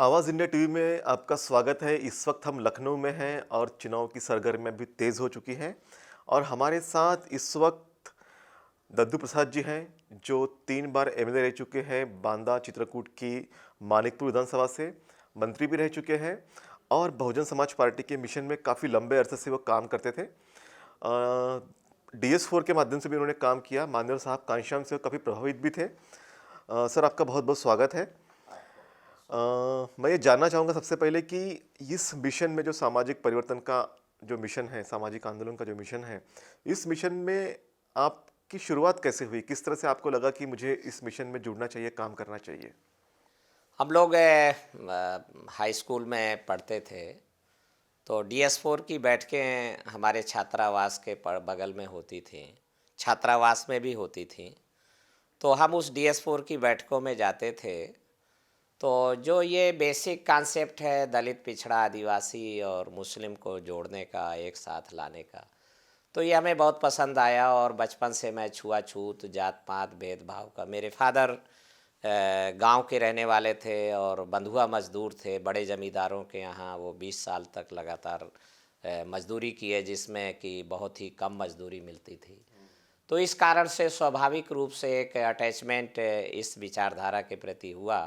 आवाज़ India TV में आपका स्वागत है। इस वक्त हम लखनऊ में हैं और चुनाव की सरगर्मियाँ भी तेज़ हो चुकी हैं और हमारे साथ इस वक्त दद्दू प्रसाद जी हैं, जो 3 बार एमएलए रह चुके हैं। बांदा चित्रकूट की मानिकपुर विधानसभा से मंत्री भी रह चुके हैं और बहुजन समाज पार्टी के मिशन में काफ़ी लंबे अरसे से वो काम करते थे। DS4 के माध्यम से भी उन्होंने काम किया। मान्यवर साहब कांश्याम से काफ़ी प्रभावित भी थे। सर, आपका बहुत बहुत स्वागत है। मैं ये जानना चाहूँगा सबसे पहले कि इस मिशन में जो सामाजिक परिवर्तन का जो मिशन है, सामाजिक आंदोलन का जो मिशन है, इस मिशन में आपकी शुरुआत कैसे हुई? किस तरह से आपको लगा कि मुझे इस मिशन में जुड़ना चाहिए, काम करना चाहिए? हम लोग हाई स्कूल में पढ़ते थे। तो DS4 की बैठकें हमारे छात्रावास के बगल में होती थी, छात्रावास में भी होती थी। तो हम उस DS4 की बैठकों में जाते थे। तो जो ये बेसिक कॉन्सेप्ट है दलित, पिछड़ा, आदिवासी और मुस्लिम को जोड़ने का, एक साथ लाने का, तो ये हमें बहुत पसंद आया। और बचपन से मैं छुआछूत, जात पात, भेदभाव का, मेरे फादर गांव के रहने वाले थे और बंधुआ मजदूर थे। बड़े ज़मींदारों के यहाँ वो 20 साल तक लगातार मजदूरी की है, जिसमें कि बहुत ही कम मजदूरी मिलती थी। तो इस कारण से स्वाभाविक रूप से एक अटैचमेंट इस विचारधारा के प्रति हुआ।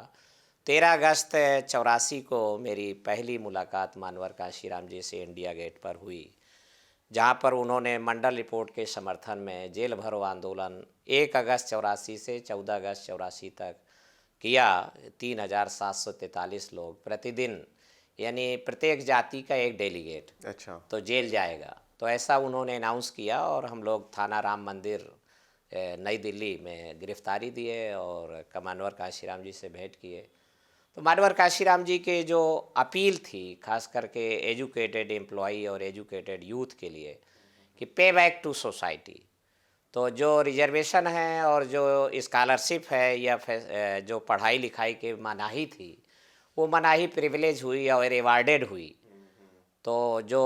13 अगस्त 84 को मेरी पहली मुलाकात मानवर काशीराम जी से इंडिया गेट पर हुई, जहाँ पर उन्होंने मंडल रिपोर्ट के समर्थन में जेल भरो आंदोलन 1 अगस्त 84 से 14 अगस्त 84 तक किया। 3743 लोग प्रतिदिन, यानी प्रत्येक जाति का एक डेलीगेट अच्छा। तो जेल जाएगा, तो ऐसा उन्होंने अनाउंस किया। और हम लोग थाना राम मंदिर नई दिल्ली में गिरफ्तारी दिए और मानवर काशीराम जी से भेंट किए। तो मानवर काशीराम जी के जो अपील थी, खास करके एजुकेटेड एम्प्लॉई और एजुकेटेड यूथ के लिए, कि पे बैक टू सोसाइटी, तो जो रिजर्वेशन है और जो स्कॉलरशिप है या जो पढ़ाई लिखाई के मनाही थी, वो मनाही प्रिविलेज हुई और रिवार्डेड हुई। तो जो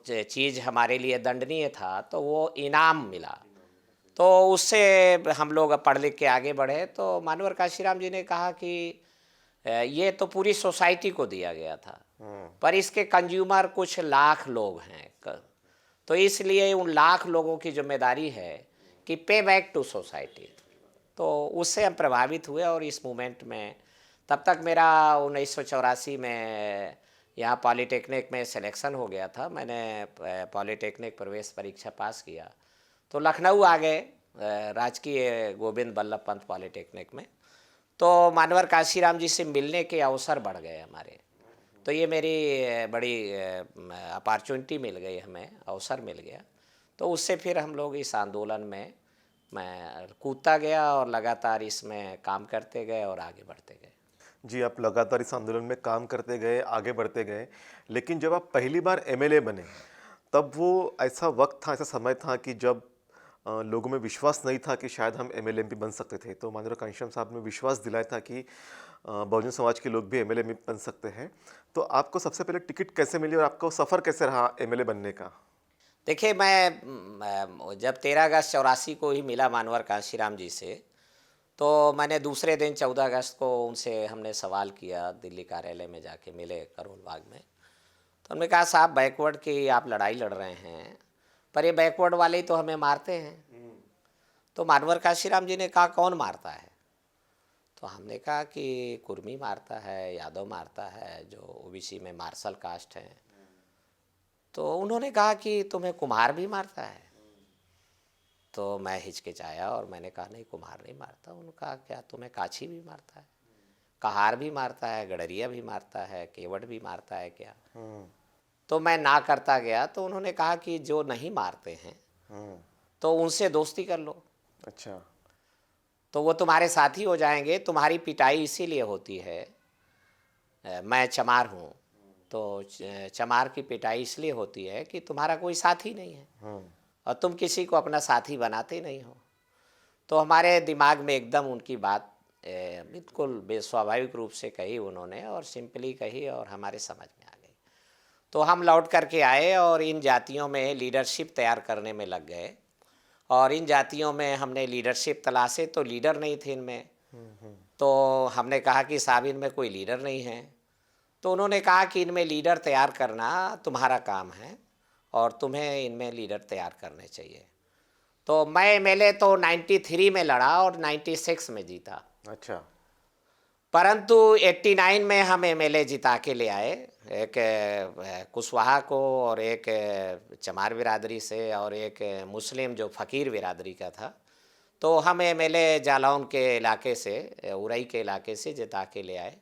चीज़ हमारे लिए दंडनीय था, तो वो इनाम मिला। तो उससे हम लोग पढ़ लिख के आगे बढ़े। तो मानवर काशीराम जी ने कहा कि ये तो पूरी सोसाइटी को दिया गया था, पर इसके कंज्यूमर कुछ लाख लोग हैं। तो इसलिए उन लाख लोगों की जिम्मेदारी है कि पे बैक टू सोसाइटी। तो उससे हम प्रभावित हुए और इस मूवमेंट में तब तक मेरा 1984 में यहाँ पॉलीटेक्निक में सिलेक्शन हो गया था। मैंने पॉलीटेक्निक प्रवेश परीक्षा पास किया तो लखनऊ आ गए, राजकीय गोविंद बल्लभ पंत पॉलीटेक्निक में। तो मानवर काशीराम जी से मिलने के अवसर बढ़ गए हमारे। तो ये मेरी बड़ी अपॉर्चुनिटी मिल गई, हमें अवसर मिल गया। तो उससे फिर हम लोग इस आंदोलन में मैं कूदता गया और लगातार इसमें काम करते गए और आगे बढ़ते गए। जी, आप लगातार इस आंदोलन में काम करते गए, आगे बढ़ते गए। लेकिन जब आप पहली बार एमएलए बने, तब वो ऐसा वक्त था, ऐसा समय था कि जब लोगों में विश्वास नहीं था कि शायद हम एमएलए भी बन सकते थे। तो माननीय कांशीराम साहब ने विश्वास दिलाया था कि बहुजन समाज के लोग भी एमएलए में बन सकते हैं। तो आपको सबसे पहले टिकट कैसे मिली और आपका सफ़र कैसे रहा एमएलए बनने का? देखिए, जब 13 अगस्त 84 को ही मिला मानवर काशीराम जी से, तो मैंने दूसरे दिन 14 अगस्त को उनसे हमने सवाल किया, दिल्ली कार्यालय में जाके मिले करोल बाग में। तो उन्होंने कहा, साहब बैकवर्ड की आप लड़ाई लड़ रहे हैं, पर ये बैकवर्ड वाले ही तो हमें मारते हैं। तो मानवर काशीराम जी ने कहा, कौन मारता है? तो हमने कहा कि कुर्मी मारता है, यादव मारता है, जो ओबीसी में मार्शल कास्ट है। तो उन्होंने कहा कि तुम्हें कुम्हार भी मारता है? तो मैं हिचकिचाया और मैंने कहा, नहीं, कुम्हार नहीं मारता। उन्होंने कहा, क्या तुम्हें काछी भी मारता है, कहार भी मारता है, गडरिया भी मारता है, केवट भी मारता है क्या? तो मैं ना करता गया। तो उन्होंने कहा कि जो नहीं मारते हैं तो उनसे दोस्ती कर लो, अच्छा। तो वो तुम्हारे साथी हो जाएंगे। तुम्हारी पिटाई इसीलिए होती है, मैं चमार हूँ, तो चमार की पिटाई इसलिए होती है कि तुम्हारा कोई साथी नहीं है और तुम किसी को अपना साथी बनाते नहीं हो। तो हमारे दिमाग में एकदम उनकी बात बिल्कुल बेस्वाभाविक रूप से कही उन्होंने, और सिंपली कही और हमारे समझ में आ गई। तो हम लौट करके आए और इन जातियों में लीडरशिप तैयार करने में लग गए। और इन जातियों में हमने लीडरशिप तलाशे, तो लीडर नहीं थे इनमें। तो हमने कहा कि साहब, इनमें कोई लीडर नहीं है। तो उन्होंने कहा कि इनमें लीडर तैयार करना तुम्हारा काम है और तुम्हें इनमें लीडर तैयार करने चाहिए। तो मैं एमएलए तो 93 में लड़ा और 96 में जीता, अच्छा। परंतु 89 में हम एमएलए जिता के ले आए, एक कुशवाहा को और एक चमार बिरादरी से और एक मुस्लिम जो फ़कीर बिरादरी का था। तो हम एमएलए जालौन के इलाके से, उरई के इलाके से जिता के ले आए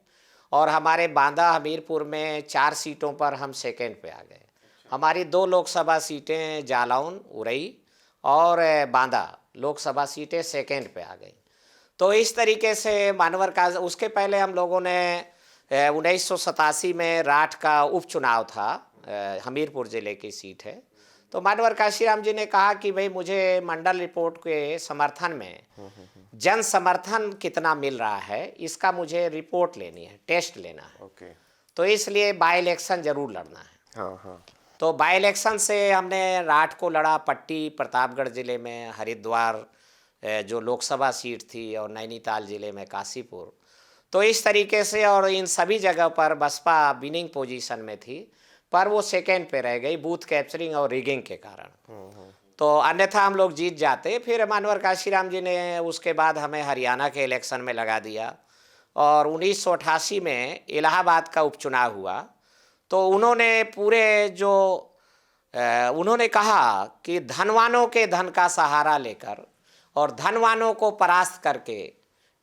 और हमारे बांदा हमीरपुर में 4 सीटों पर हम सेकंड पे आ गए। हमारी 2 लोकसभा सीटें जालौन, उरई और बांदा लोकसभा सीटें सेकंड पे आ गई। तो इस तरीके से मानवर का, उसके पहले हम लोगों ने 1987 में राठ का उपचुनाव था, हमीरपुर ज़िले की सीट है। तो मानवर काशीराम जी ने कहा कि भाई मुझे मंडल रिपोर्ट के समर्थन में जन समर्थन कितना मिल रहा है, इसका मुझे रिपोर्ट लेनी है, टेस्ट लेना है। ओके। तो इसलिए बाई इलेक्शन ज़रूर लड़ना है। हाँ हाँ। तो बाई इलेक्शन से हमने राठ को लड़ा, पट्टी प्रतापगढ़ ज़िले में, हरिद्वार जो लोकसभा सीट थी, और नैनीताल ज़िले में काशीपुर। तो इस तरीके से, और इन सभी जगह पर बसपा विनिंग पोजीशन में थी, पर वो सेकेंड पे रह गई बूथ कैप्चरिंग और रिगिंग के कारण। तो अन्यथा हम लोग जीत जाते। फिर मानवर काशीराम जी ने उसके बाद हमें हरियाणा के इलेक्शन में लगा दिया और 1988 में इलाहाबाद का उपचुनाव हुआ। तो उन्होंने पूरे जो उन्होंने कहा कि धनवानों के धन का सहारा लेकर और धनवानों को परास्त करके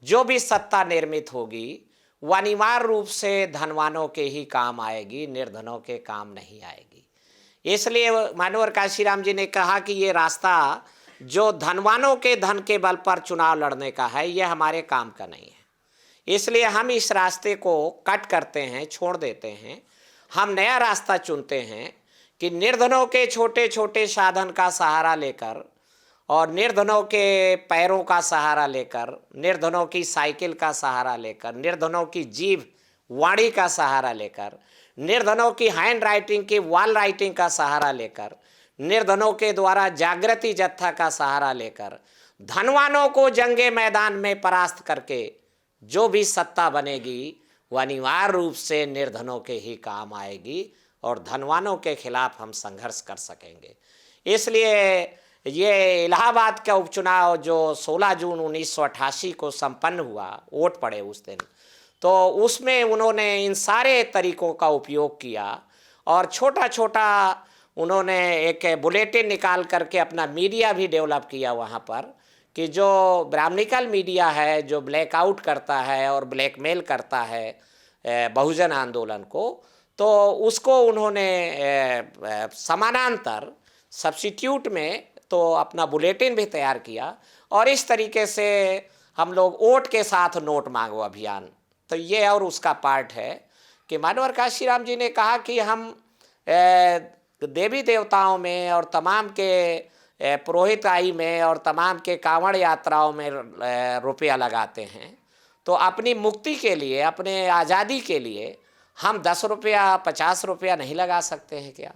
जो भी सत्ता निर्मित होगी वह अनिवार्य रूप से धनवानों के ही काम आएगी, निर्धनों के काम नहीं आएगी। इसलिए मानवर काशीराम जी ने कहा कि ये रास्ता जो धनवानों के धन के बल पर चुनाव लड़ने का है, यह हमारे काम का नहीं है। इसलिए हम इस रास्ते को कट करते हैं, छोड़ देते हैं। हम नया रास्ता चुनते हैं कि निर्धनों के छोटे छोटे साधन का सहारा लेकर और निर्धनों के पैरों का सहारा लेकर, निर्धनों की साइकिल का सहारा लेकर, निर्धनों की जीभ वाणी का सहारा लेकर, निर्धनों की हैंड राइटिंग की वॉल राइटिंग का सहारा लेकर, निर्धनों के द्वारा जागृति जत्था का सहारा लेकर, धनवानों को जंगे मैदान में परास्त करके जो भी सत्ता बनेगी वह अनिवार्य रूप से निर्धनों के ही काम आएगी और धनवानों के खिलाफ हम संघर्ष कर सकेंगे। इसलिए ये इलाहाबाद का उपचुनाव जो 16 जून 1988 को संपन्न हुआ, वोट पड़े उस दिन, तो उसमें उन्होंने इन सारे तरीकों का उपयोग किया और छोटा छोटा उन्होंने एक बुलेटिन निकाल करके अपना मीडिया भी डेवलप किया वहाँ पर, कि जो ब्राह्मणिकल मीडिया है, जो ब्लैकआउट करता है और ब्लैकमेल करता है बहुजन आंदोलन को, तो उसको उन्होंने समानांतर सब्स्टिट्यूट में तो अपना बुलेटिन भी तैयार किया। और इस तरीके से हम लोग वोट के साथ नोट मांगो अभियान, तो ये और उसका पार्ट है कि मानवर काशीराम जी ने कहा कि हम देवी देवताओं में और तमाम के पुरोहित आई में और तमाम के कांवड़ यात्राओं में रुपया लगाते हैं, तो अपनी मुक्ति के लिए, अपने आज़ादी के लिए हम 10 रुपया 50 रुपया नहीं लगा सकते हैं क्या?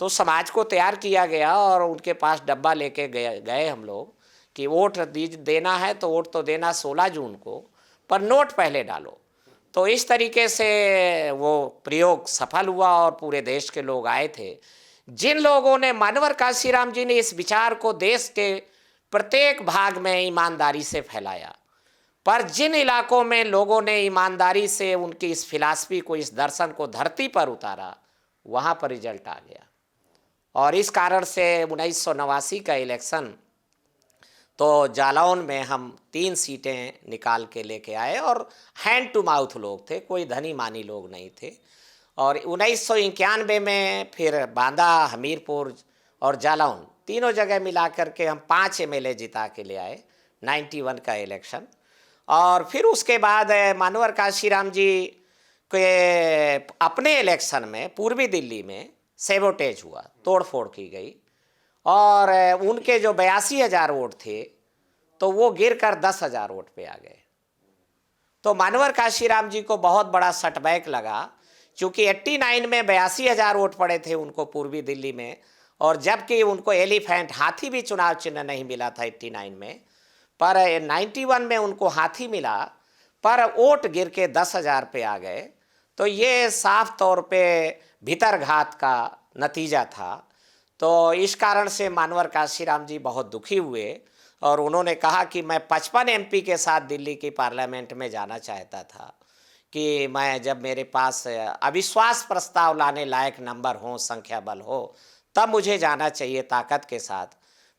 तो समाज को तैयार किया गया और उनके पास डब्बा लेके गए हम लोग कि वोट देना है तो वोट तो देना 16 जून को, पर नोट पहले डालो। तो इस तरीके से वो प्रयोग सफल हुआ और पूरे देश के लोग आए थे। जिन लोगों ने, मानवर काशीराम जी ने इस विचार को देश के प्रत्येक भाग में ईमानदारी से फैलाया, पर जिन इलाकों में लोगों ने ईमानदारी से उनकी इस फिलॉसफी को, इस दर्शन को धरती पर उतारा, वहाँ पर रिजल्ट आ गया। और इस कारण से 1989 का इलेक्शन तो जालौन में हम 3 सीटें निकाल के लेके आए और हैंड टू माउथ लोग थे, कोई धनी मानी लोग नहीं थे। और 1991 में फिर बांदा, हमीरपुर और जालौन तीनों जगह मिला करके हम 5 एमएलए जिता के ले आए 91 का इलेक्शन। और फिर उसके बाद मानवर काशीराम जी के अपने इलेक्शन में पूर्वी दिल्ली में सेबोटेज हुआ, तोड़फोड़ की गई और उनके जो 82,000 वोट थे तो वो गिर कर 10,000 वोट पे आ गए। तो मानवर काशीराम जी को बहुत बड़ा सेटबैक लगा, क्योंकि 89 में 82,000 वोट पड़े थे उनको पूर्वी दिल्ली में, और जबकि उनको एलिफेंट, हाथी भी चुनाव चिन्ह नहीं मिला था 89 में, पर 91 में उनको हाथी मिला, पर वोट गिर के 10,000 पे आ गए। तो ये साफ तौर पे भीतरघात का नतीजा था। तो इस कारण से मानवर काशीराम जी बहुत दुखी हुए और उन्होंने कहा कि मैं 55 एमपी के साथ दिल्ली की पार्लियामेंट में जाना चाहता था कि मैं जब मेरे पास अविश्वास प्रस्ताव लाने लायक नंबर हो, संख्या बल हो, तब मुझे जाना चाहिए ताकत के साथ।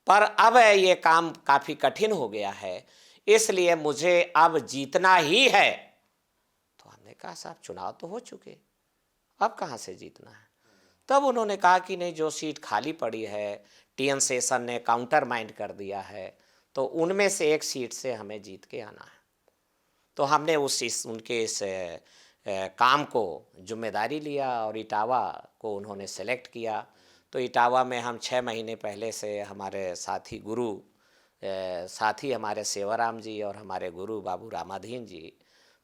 पर अब ये काम काफ़ी कठिन हो गया है, इसलिए मुझे अब जीतना ही है। तो हमने कहा साहब चुनाव तो हो चुके, अब कहाँ से जीतना है। तब उन्होंने कहा कि नहीं, जो सीट खाली पड़ी है टीएन शेषन ने काउंटर माइंड कर दिया है, तो उनमें से एक सीट से हमें जीत के आना है। तो हमने उनके इस काम को जिम्मेदारी लिया और इटावा को उन्होंने सेलेक्ट किया। तो इटावा में हम 6 महीने पहले से हमारे साथी हमारे सेवाराम जी और हमारे गुरु बाबू रामाधीन जी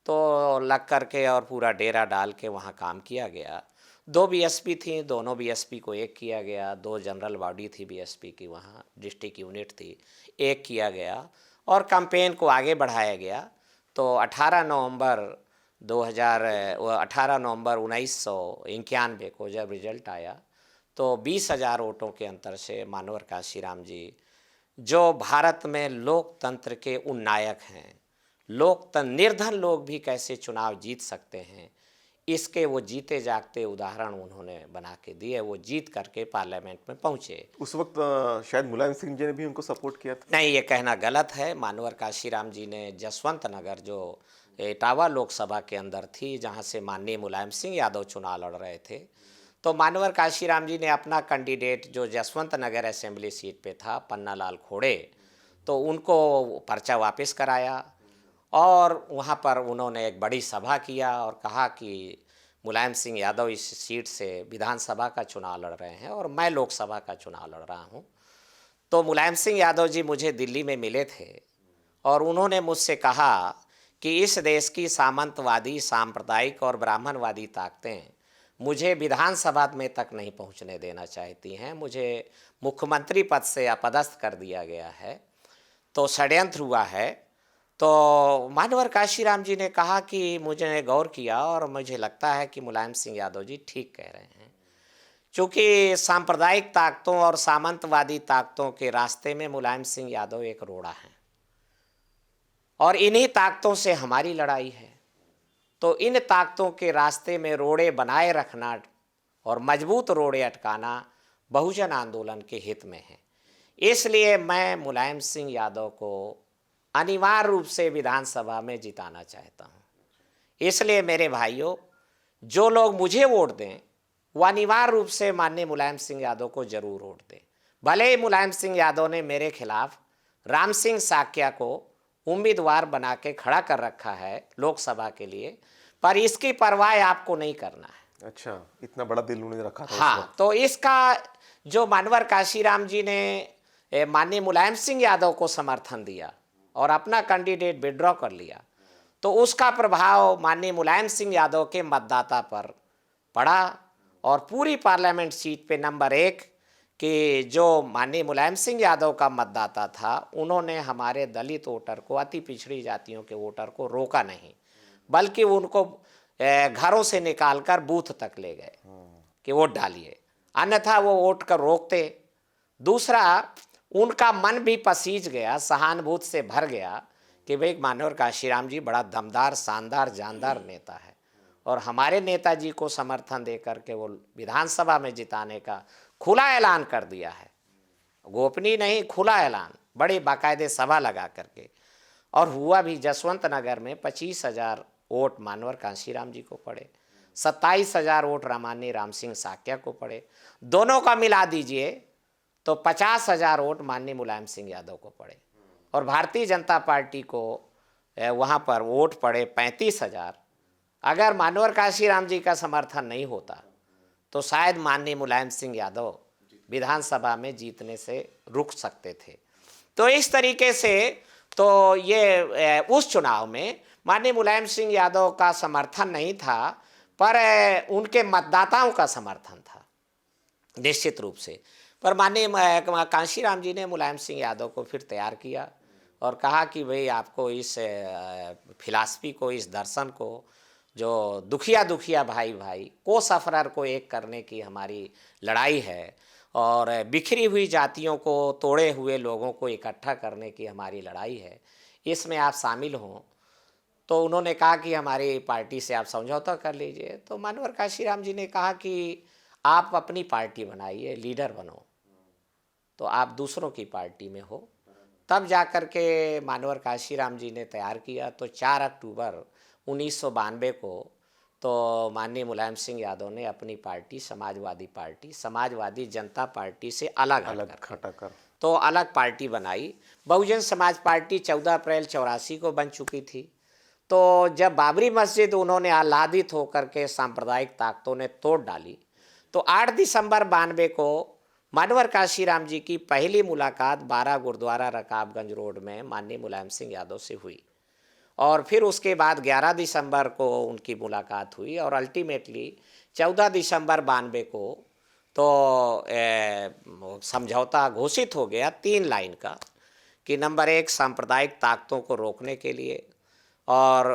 तो लग कर के और पूरा डेरा डाल के वहाँ काम किया गया। 2 बीएसपी थी, दोनों बीएसपी को एक किया गया। 2 जनरल बॉडी थी बीएसपी की, वहाँ डिस्ट्रिक्ट यूनिट थी, एक किया गया और कैंपेन को आगे बढ़ाया गया। तो 18 नवंबर 1991 को जब रिजल्ट आया तो 20,000 वोटों के अंतर से मानवर काशीराम जी, जो भारत में लोकतंत्र के उन नायक हैं, निर्धन लोग भी कैसे चुनाव जीत सकते हैं, इसके वो जीते जागते उदाहरण उन्होंने बना के दिए। वो जीत करके पार्लियामेंट में पहुँचे। उस वक्त शायद मुलायम सिंह जी ने भी उनको सपोर्ट किया था। नहीं, ये कहना गलत है। मानवर काशीराम जी ने जसवंत नगर, जो इटावा लोकसभा के अंदर थी, जहाँ से माननीय मुलायम सिंह यादव चुनाव लड़ रहे थे, तो मानवर काशीराम जी ने अपना कैंडिडेट जो जसवंत नगर असेंबली सीट पे था, पन्नालाल खोड़े, तो उनको पर्चा वापस कराया और वहाँ पर उन्होंने एक बड़ी सभा किया और कहा कि मुलायम सिंह यादव इस सीट से विधानसभा का चुनाव लड़ रहे हैं और मैं लोकसभा का चुनाव लड़ रहा हूँ। तो मुलायम सिंह यादव जी मुझे दिल्ली में मिले थे और उन्होंने मुझसे कहा कि इस देश की सामंतवादी, सांप्रदायिक और ब्राह्मणवादी ताकतें मुझे विधानसभा में तक नहीं पहुंचने देना चाहती हैं। मुझे मुख्यमंत्री पद से अपदस्थ कर दिया गया है, तो षड्यंत्र हुआ है। तो मानवर काशीराम जी ने कहा कि मुझे गौर किया और मुझे लगता है कि मुलायम सिंह यादव जी ठीक कह रहे हैं, क्योंकि सांप्रदायिक ताकतों और सामंतवादी ताकतों के रास्ते में मुलायम सिंह यादव एक रोड़ा है और इन्हीं ताकतों से हमारी लड़ाई है। तो इन ताकतों के रास्ते में रोड़े बनाए रखना और मजबूत रोड़े अटकाना बहुजन आंदोलन के हित में है। इसलिए मैं मुलायम सिंह यादव को अनिवार्य रूप से विधानसभा में जिताना चाहता हूँ। इसलिए मेरे भाइयों, जो लोग मुझे वोट दें वो अनिवार्य रूप से माननीय मुलायम सिंह यादव को जरूर वोट दें। भले ही मुलायम सिंह यादव ने मेरे खिलाफ राम सिंह साक्या को उम्मीदवार बना के खड़ा कर रखा है लोकसभा के लिए, पर इसकी परवाह आपको नहीं करना है। अच्छा, इतना बड़ा दिल उन्होंने रखा था। हाँ, तो इसका जो मानवर काशीराम जी ने माननीय मुलायम सिंह यादव को समर्थन दिया और अपना कैंडिडेट विड्रॉ कर लिया, तो उसका प्रभाव माननीय मुलायम सिंह यादव के मतदाता पर पड़ा और पूरी पार्लियामेंट सीट पे नंबर 1 कि जो माननीय मुलायम सिंह यादव का मतदाता था, उन्होंने हमारे दलित वोटर को, अति पिछड़ी जातियों के वोटर को रोका नहीं, बल्कि उनको घरों से निकालकर बूथ तक ले गए कि वोट डालिए, अन्यथा वो वोट कर रोकते। दूसरा, उनका मन भी पसीज गया, सहानुभूति से भर गया कि भाई मानवर काशीराम जी बड़ा दमदार, शानदार, जानदार नेता है और हमारे नेताजी को समर्थन दे करके वो विधानसभा में जिताने का खुला ऐलान कर दिया है। गोपनीय नहीं, खुला ऐलान, बड़ी बाकायदे सभा लगा करके। और हुआ भी। जसवंत नगर में 25,000 वोट मानवर काशीराम जी को पड़े, 27,000 वोट रामानी राम सिंह साक्या को पड़े। दोनों का मिला दीजिए तो 50,000 वोट माननीय मुलायम सिंह यादव को पड़े और भारतीय जनता पार्टी को वहाँ पर वोट पड़े 35,000। अगर मानवर काशीराम जी का समर्थन नहीं होता तो शायद माननीय मुलायम सिंह यादव विधानसभा में जीतने से रुक सकते थे। तो इस तरीके से तो ये उस चुनाव में माननीय मुलायम सिंह यादव का समर्थन नहीं था, पर उनके मतदाताओं का समर्थन था निश्चित रूप से। पर माननीय काशीराम जी ने मुलायम सिंह यादव को फिर तैयार किया और कहा कि भाई आपको इस फिलासफी को, इस दर्शन को जो दुखिया दुखिया भाई भाई को सफ़रर को एक करने की हमारी लड़ाई है, और बिखरी हुई जातियों को, तोड़े हुए लोगों को इकट्ठा करने की हमारी लड़ाई है, इसमें आप शामिल हों। तो उन्होंने कहा कि हमारी पार्टी से आप समझौता कर लीजिए। तो मानवर काशीराम जी ने कहा कि आप अपनी पार्टी बनाइए, लीडर बनो, तो आप दूसरों की पार्टी में हो। तब जा कर के मानवर काशीराम जी ने तैयार किया। तो 4 अक्टूबर 1992 को तो माननीय मुलायम सिंह यादव ने अपनी पार्टी समाजवादी जनता पार्टी से अलग हट अलग करके हटाकर। तो अलग पार्टी बनाई। बहुजन समाज पार्टी 14 अप्रैल 84 को बन चुकी थी। तो जब बाबरी मस्जिद उन्होंने आह्लादित होकर के सांप्रदायिक ताकतों ने तोड़ डाली, तो 8 दिसंबर 92 को मानवर काशीराम जी की पहली मुलाकात 12 गुरुद्वारा रकाबगंज रोड में माननीय मुलायम सिंह यादव से हुई, और फिर उसके बाद 11 दिसंबर को उनकी मुलाकात हुई, और अल्टीमेटली 14 दिसंबर 92 को तो समझौता घोषित हो गया 3 लाइन का, कि नंबर 1 सांप्रदायिक ताकतों को रोकने के लिए और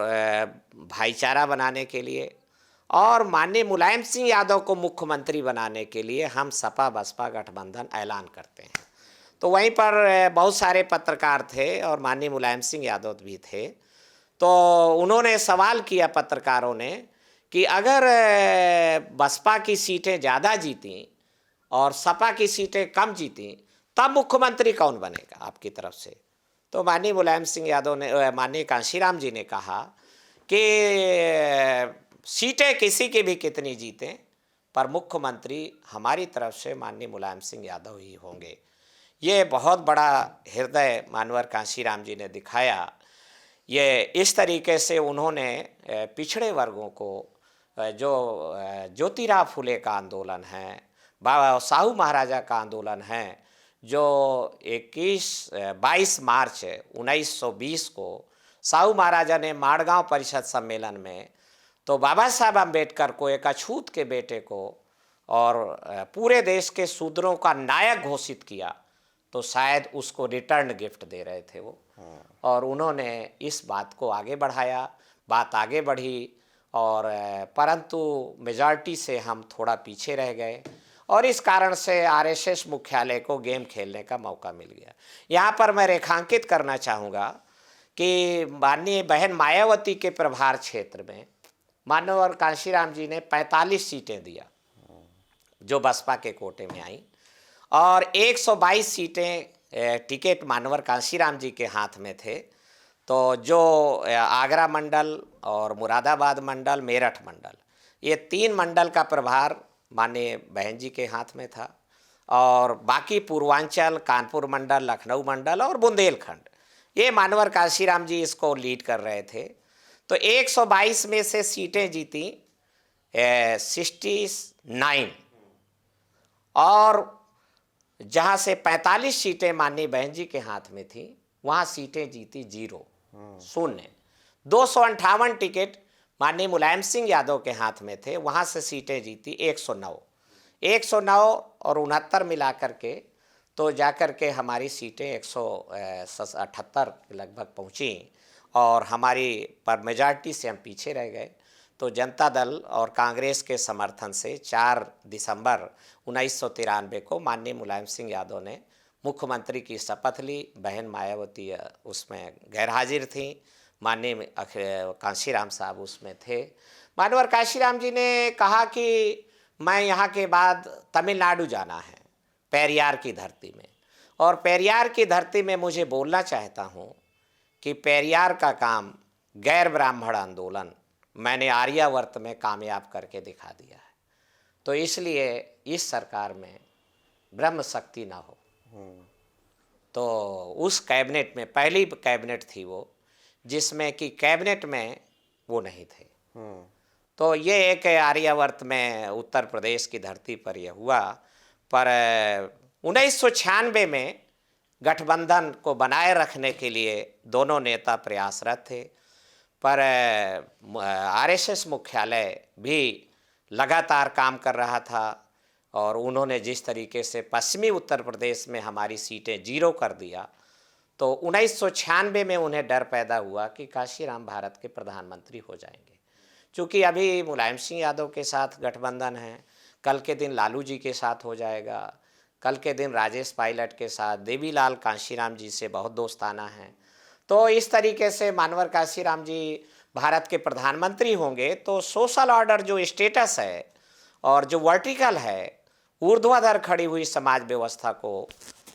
भाईचारा बनाने के लिए, और माननीय मुलायम सिंह यादव को मुख्यमंत्री बनाने के लिए हम सपा बसपा गठबंधन ऐलान करते हैं। तो वहीं पर बहुत सारे पत्रकार थे और माननीय मुलायम सिंह यादव भी थे। तो उन्होंने सवाल किया पत्रकारों ने कि अगर बसपा की सीटें ज़्यादा जीती और सपा की सीटें कम जीती, तब मुख्यमंत्री कौन बनेगा आपकी तरफ से? तो माननीय मुलायम सिंह यादव ने, माननीय कांशीराम जी ने कहा कि सीटें किसी की भी कितनी जीतें, पर मुख्यमंत्री हमारी तरफ से माननीय मुलायम सिंह यादव ही होंगे। ये बहुत बड़ा हृदय मानवर कांशीराम जी ने दिखाया। ये इस तरीके से उन्होंने पिछड़े वर्गों को, जो ज्योतिराव फुले का आंदोलन है, बाबा साहू महाराजा का आंदोलन है, जो 22 मार्च 1920 को साहू महाराजा ने माड़गांव परिषद सम्मेलन में तो बाबा साहब अम्बेडकर को, एक अछूत के बेटे को, और पूरे देश के शूद्रों का नायक घोषित किया, तो शायद उसको रिटर्न गिफ्ट दे रहे थे वो। और उन्होंने इस बात को आगे बढ़ाया, बात आगे बढ़ी, और परंतु मेजॉरिटी से हम थोड़ा पीछे रह गए, और इस कारण से आरएसएस मुख्यालय को गेम खेलने का मौका मिल गया। यहाँ पर मैं रेखांकित करना चाहूँगा कि माननीय बहन मायावती के प्रभार क्षेत्र में मानवर कांशीराम जी ने 45 सीटें दिया, जो बसपा के कोटे में आई, और 122 सीटें टिकट मानवर कांशीराम जी के हाथ में थे। तो जो आगरा मंडल और मुरादाबाद मंडल, मेरठ मंडल, ये 3 मंडल का प्रभार माननीय बहन जी के हाथ में था, और बाकी पूर्वांचल, कानपुर मंडल, लखनऊ मंडल और बुंदेलखंड, ये मानवर कांशीराम जी इसको लीड कर रहे थे। तो 122 में से सीटें जीती 69, और जहाँ से 45 सीटें माननीय बहन जी के हाथ में थी, वहाँ सीटें जीती 0। 258 टिकट माननीय मुलायम सिंह यादव के हाथ में थे, वहाँ से सीटें जीती 109 और 69 मिला करके तो जाकर के हमारी सीटें 178 लगभग पहुँची, और हमारी पर मेजॉरिटी से हम पीछे रह गए। तो जनता दल और कांग्रेस के समर्थन से 4 दिसंबर 1993 को माननीय मुलायम सिंह यादव ने मुख्यमंत्री की शपथ ली। बहन मायावती उसमें गैरहाजिर थी, माननीय कांशीराम साहब उसमें थे। मानवर कांशीराम जी ने कहा कि मैं यहाँ के बाद तमिलनाडु जाना है, पेरियार की धरती में, और पेरियार की धरती में मुझे बोलना चाहता हूँ कि पेरियार का काम गैर ब्राह्मण आंदोलन मैंने आर्यावर्त में कामयाब करके दिखा दिया है। तो इसलिए इस सरकार में ब्रह्म शक्ति ना हो। तो उस कैबिनेट में, पहली कैबिनेट थी वो, जिसमें कि कैबिनेट में वो नहीं थे। तो ये एक आर्यावर्त में उत्तर प्रदेश की धरती पर यह हुआ। पर 1996 में गठबंधन को बनाए रखने के लिए दोनों नेता प्रयासरत थे, पर आरएसएस मुख्यालय भी लगातार काम कर रहा था, और उन्होंने जिस तरीके से पश्चिमी उत्तर प्रदेश में हमारी सीटें 0 कर दिया, तो 1996 में उन्हें डर पैदा हुआ कि काशीराम भारत के प्रधानमंत्री हो जाएंगे। चूँकि अभी मुलायम सिंह यादव के साथ गठबंधन है, कल के दिन लालू जी के साथ हो जाएगा, कल के दिन राजेश पायलट के साथ, देवीलाल कांशीराम जी से बहुत दोस्ताना है। तो इस तरीके से मानवर काशीराम जी भारत के प्रधानमंत्री होंगे तो सोशल ऑर्डर जो स्टेटस है और जो वर्टिकल है, ऊर्ध्वाधर खड़ी हुई समाज व्यवस्था को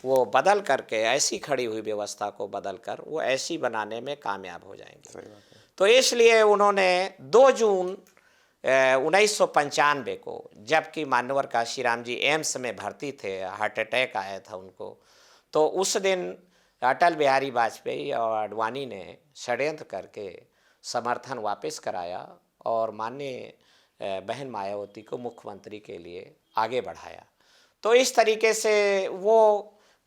वो बदल करके, ऐसी खड़ी हुई व्यवस्था को बदल कर वो ऐसी बनाने में कामयाब हो जाएंगे। सही बात है। तो इसलिए उन्होंने 2 जून 1995 को, जबकि मानवर काशीराम जी एम्स में भर्ती थे, हार्ट अटैक आया था उनको, तो उस दिन अटल बिहारी वाजपेयी और आडवाणी ने षड्यंत्र करके समर्थन वापस कराया और माननीय बहन मायावती को मुख्यमंत्री के लिए आगे बढ़ाया। तो इस तरीके से वो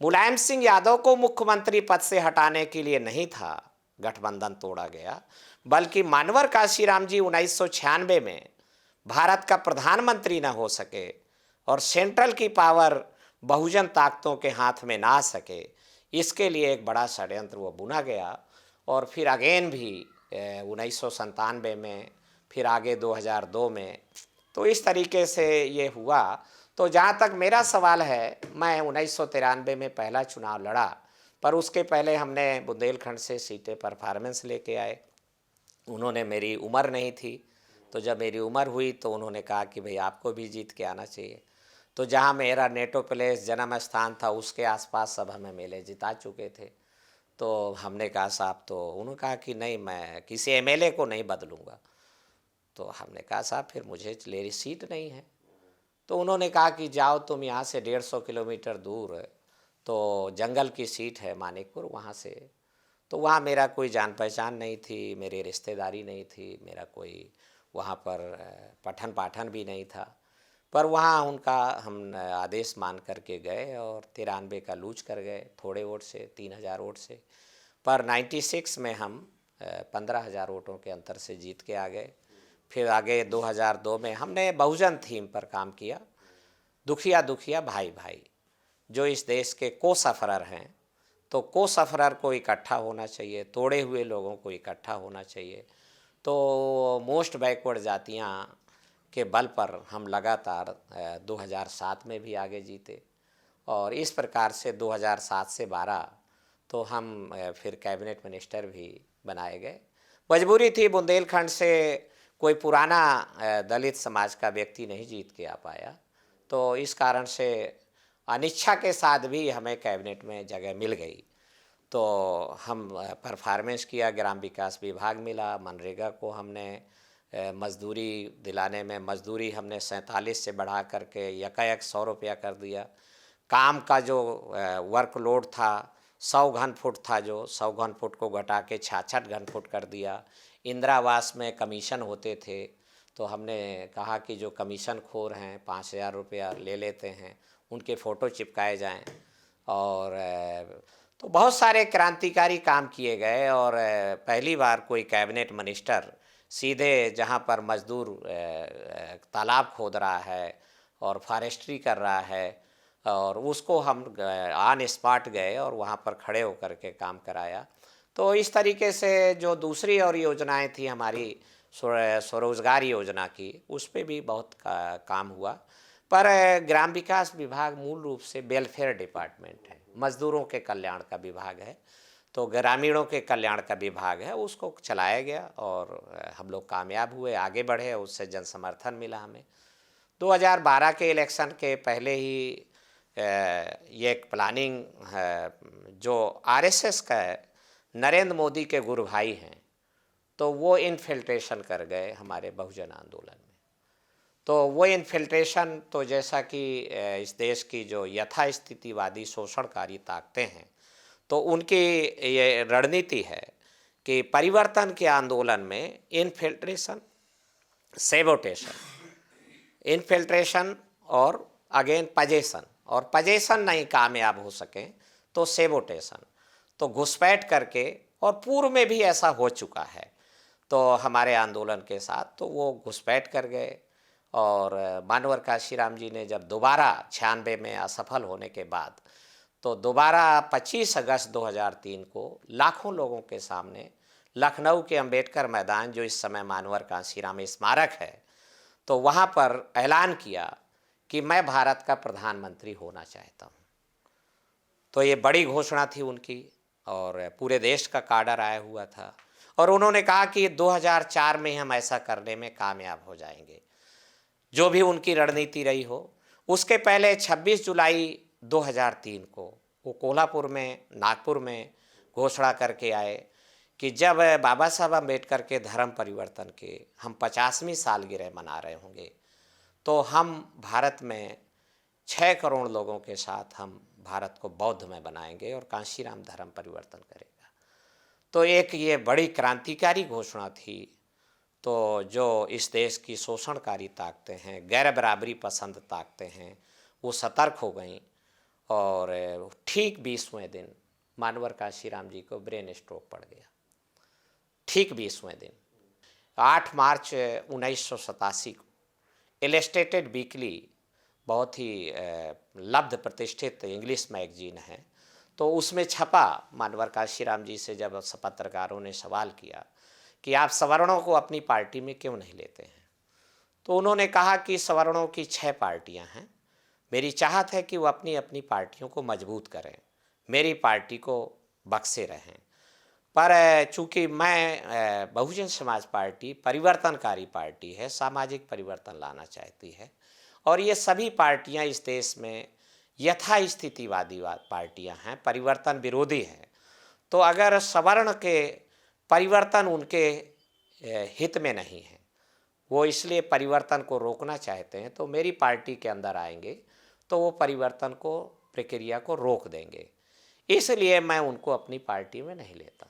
मुलायम सिंह यादव को मुख्यमंत्री पद से हटाने के लिए नहीं था गठबंधन तोड़ा गया, बल्कि मानवर काशीराम जी 1996 में भारत का प्रधानमंत्री न हो सके और सेंट्रल की पावर बहुजन ताकतों के हाथ में ना आ सके, इसके लिए एक बड़ा षड्यंत्र वो बुना गया। और फिर अगेन भी 1997 में, फिर आगे 2002 में, तो इस तरीके से ये हुआ। तो जहाँ तक मेरा सवाल है, मैं 1993 में पहला चुनाव लड़ा, पर उसके पहले हमने बुंदेलखंड से सीटें परफॉर्मेंस लेके आए। उन्होंने, मेरी उम्र नहीं थी, तो जब मेरी उम्र हुई तो उन्होंने कहा कि भाई आपको भी जीत के आना चाहिए। तो जहाँ मेरा नेटो प्लेस जन्म स्थान था उसके आसपास सब हमें मेले जिता चुके थे। तो हमने कहा साहब, तो उन्होंने कहा कि नहीं, मैं किसी एमएलए को नहीं बदलूंगा। तो हमने कहा साहब फिर मुझे मेरी सीट नहीं है। तो उन्होंने कहा कि जाओ तुम यहाँ से 150 किलोमीटर दूर, तो जंगल की सीट है मानिकपुर, वहाँ से। तो वहाँ मेरा कोई जान पहचान नहीं थी, मेरी रिश्तेदारी नहीं थी, मेरा कोई वहाँ पर पठन पाठन भी नहीं था। पर वहाँ उनका हम आदेश मान करके गए और 93 का लूज कर गए, थोड़े वोट से, 3000 वोट से। पर 96 में हम 15,000 वोटों के अंतर से जीत के आ गए। फिर आगे 2002 में हमने बहुजन थीम पर काम किया, दुखिया दुखिया भाई भाई, जो इस देश के को सफ़रर हैं, तो को सफ़रर को इकट्ठा होना चाहिए, तोड़े हुए लोगों को इकट्ठा होना चाहिए। तो मोस्ट बैकवर्ड जातियां के बल पर हम लगातार 2007 में भी आगे जीते और इस प्रकार से 2007 से 12 तो हम फिर कैबिनेट मिनिस्टर भी बनाए गए। मजबूरी थी, बुंदेलखंड से कोई पुराना दलित समाज का व्यक्ति नहीं जीत के आ पाया, तो इस कारण से अनिच्छा के साथ भी हमें कैबिनेट में जगह मिल गई। तो हम परफॉर्मेंस किया, ग्राम विकास विभाग मिला, मनरेगा को हमने मजदूरी दिलाने में, मजदूरी हमने 47 से बढ़ा करके यकायक 100 रुपया कर दिया। काम का जो वर्कलोड था 100 घन फुट था, जो 100 घन फुट को घटा के 66 घन फुट कर दिया। इंदिरा आवास में कमीशन होते थे, तो हमने कहा कि जो कमीशन खोर हैं 5000 रुपया ले लेते हैं, उनके फ़ोटो चिपकाए जाएं। और तो बहुत सारे क्रांतिकारी काम किए गए और पहली बार कोई कैबिनेट मिनिस्टर सीधे जहां पर मजदूर तालाब खोद रहा है और फॉरेस्ट्री कर रहा है, और उसको हम ऑन स्पॉट गए और वहां पर खड़े होकर के काम कराया। तो इस तरीके से जो दूसरी और योजनाएं थी हमारी स्वरोजगार योजना की, उस पर भी बहुत काम हुआ। पर ग्राम विकास विभाग मूल रूप से वेलफेयर डिपार्टमेंट है, मजदूरों के कल्याण का विभाग है, तो ग्रामीणों के कल्याण का विभाग है, उसको चलाया गया और हम लोग कामयाब हुए, आगे बढ़े, उससे जन समर्थन मिला हमें। 2012 के इलेक्शन के पहले ही ये एक प्लानिंग है, जो आरएसएस का है, नरेंद्र मोदी के गुरु भाई हैं, तो वो इन्फिल्ट्रेशन कर गए हमारे बहुजन आंदोलन में। तो वो इन्फिल्ट्रेशन, तो जैसा कि इस देश की जो यथास्थितिवादी शोषणकारी ताकतें हैं, तो उनकी ये रणनीति है कि परिवर्तन के आंदोलन में इन्फिल्ट्रेशन, सेबोटेशन, इन्फिल्ट्रेशन और अगेन पजेशन, और पजेशन नहीं कामयाब हो सके तो सेबोटेशन, तो घुसपैठ करके, और पूर्व में भी ऐसा हो चुका है तो हमारे आंदोलन के साथ, तो वो घुसपैठ कर गए। और मानवर काशीराम जी ने जब दोबारा 96 में असफल होने के बाद, तो दोबारा 25 अगस्त 2003 को लाखों लोगों के सामने लखनऊ के अंबेडकर मैदान, जो इस समय मानवर कांशीराम स्मारक है, तो वहाँ पर ऐलान किया कि मैं भारत का प्रधानमंत्री होना चाहता हूँ। तो ये बड़ी घोषणा थी उनकी और पूरे देश का काडर आया हुआ था और उन्होंने कहा कि 2004 में हम ऐसा करने में कामयाब हो जाएंगे, जो भी उनकी रणनीति रही हो। उसके पहले 26 जुलाई 2003 को वो कोल्हापुर में, नागपुर में घोषणा करके आए कि जब बाबा साहब अम्बेडकर के धर्म परिवर्तन के हम 50वीं सालगिरह मना रहे होंगे, तो हम भारत में 6 करोड़ लोगों के साथ हम भारत को बौद्धमय बनाएंगे और कांशीराम धर्म परिवर्तन करेगा। तो एक ये बड़ी क्रांतिकारी घोषणा थी। तो जो इस देश की शोषणकारी ताकतें हैं, गैर बराबरी पसंद ताकतें हैं, वो सतर्क हो गईं और ठीक 20वें दिन मानवर कांशीराम जी को ब्रेन स्ट्रोक पड़ गया। ठीक 20वें दिन 8 मार्च 1987 को इलस्ट्रेटेड वीकली, बहुत ही लब्ध प्रतिष्ठित इंग्लिश मैगजीन है, तो उसमें छपा। मानवर कांशीराम जी से जब पत्रकारों ने सवाल किया कि आप सवर्णों को अपनी पार्टी में क्यों नहीं लेते हैं, तो उन्होंने कहा कि सवर्णों की 6 पार्टियां हैं, मेरी चाहत है कि वो अपनी अपनी पार्टियों को मजबूत करें, मेरी पार्टी को बख्शे रहें। पर चूंकि मैं बहुजन समाज पार्टी परिवर्तनकारी पार्टी है, सामाजिक परिवर्तन लाना चाहती है और ये सभी पार्टियां इस देश में यथास्थितिवादी पार्टियां हैं, परिवर्तन विरोधी हैं, तो अगर सवर्ण के परिवर्तन उनके हित में नहीं है, वो इसलिए परिवर्तन को रोकना चाहते हैं, तो मेरी पार्टी के अंदर आएंगे तो वो परिवर्तन को, प्रक्रिया को रोक देंगे, इसलिए मैं उनको अपनी पार्टी में नहीं लेता।